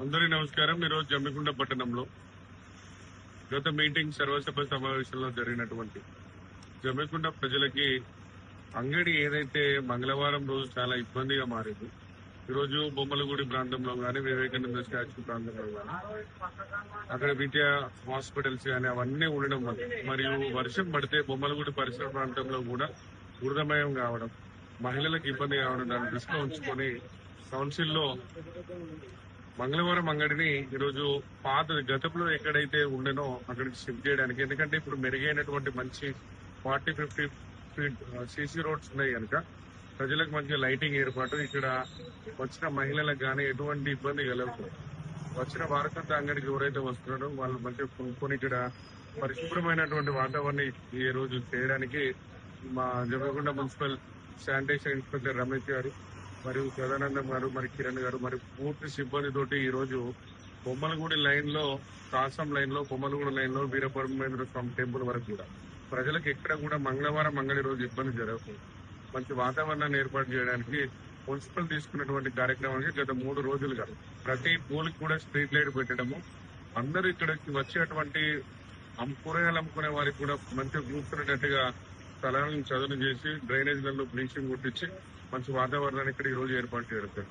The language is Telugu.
అందరికీ నమస్కారం. ఈరోజు జమ్మికుంట పట్టణంలో గత మీటింగ్ సర్వసభ సమావేశంలో జరిగినటువంటి జమ్మికుంట ప్రజలకి అంగడి ఏదైతే మంగళవారం రోజు చాలా ఇబ్బందిగా మారింది. ఈరోజు బొమ్మలగూడి ప్రాంతంలో కానీ వివేకానంద స్టాచ్యూ ప్రాంతంలో కానీ అక్కడ విద్యా హాస్పిటల్స్ కానీ అవన్నీ ఉండడం వల్ల మరియు వర్షం పడితే బొమ్మలగూడి పరిసర ప్రాంతంలో కూడా బురదమయం కావడం, మహిళలకు ఇబ్బంది కావడం దాన్ని దృష్టిలో ఉంచుకొని కౌన్సిల్లో మంగళవారం అంగడిని ఈరోజు పాత గతంలో ఎక్కడైతే ఉండనో అక్కడికి షిఫ్ట్ చేయడానికి, ఎందుకంటే ఇప్పుడు మెరుగైనటువంటి మంచి 40-50 ఫీట్ సీసీ రోడ్స్ ఉన్నాయి కనుక ప్రజలకు మంచి లైటింగ్ ఏర్పాటు, ఇక్కడ వచ్చిన మహిళలకు కానీ ఎటువంటి ఇబ్బంది కలగదు. వచ్చిన వారసత్వ అంగడికి ఎవరైతే వస్తున్నారో వాళ్ళు మంచిగా కొనుక్కొని ఇక్కడ పరిశుభ్రమైనటువంటి వాతావరణం ఈ రోజు చేయడానికి మా జమ్మగుండ మున్సిపల్ శానిటేషన్ ఇన్స్పెక్టర్ రమేష్ గారు మరియు సదానందం గారు మరి కిరణ్ గారు మరి పూర్తి సిబ్బందితోటి ఈ రోజు బొమ్మలగూడి లైన్ లో, కాసం లైన్ లో, బొమ్మలగూడి లైన్ లో వీరబ్రహ్మేంద్ర స్వామి టెంపుల్ వరకు కూడా ప్రజలకు ఎక్కడ కూడా మంగళవారం అంగడి రోజు ఇబ్బంది జరగకుండా మంచి వాతావరణాన్ని ఏర్పాటు చేయడానికి మున్సిపల్ తీసుకున్నటువంటి కార్యక్రమానికి గత 3 రోజులుగా ప్రతి పూలకి కూడా స్ట్రీట్ లైట్ పెట్టడము, అందరూ ఇక్కడికి వచ్చేటువంటి కూరగాయలు అమ్ముకునే వారికి కూడా మంచిగా కూర్చునేటట్టుగా స్థలాలను చదును చేసి డ్రైనేజ్లలో బ్లీచింగ్ కొట్టించి మంచి వాతావరణాన్ని ఇక్కడ ఈ రోజు ఏర్పాటు చేయడం.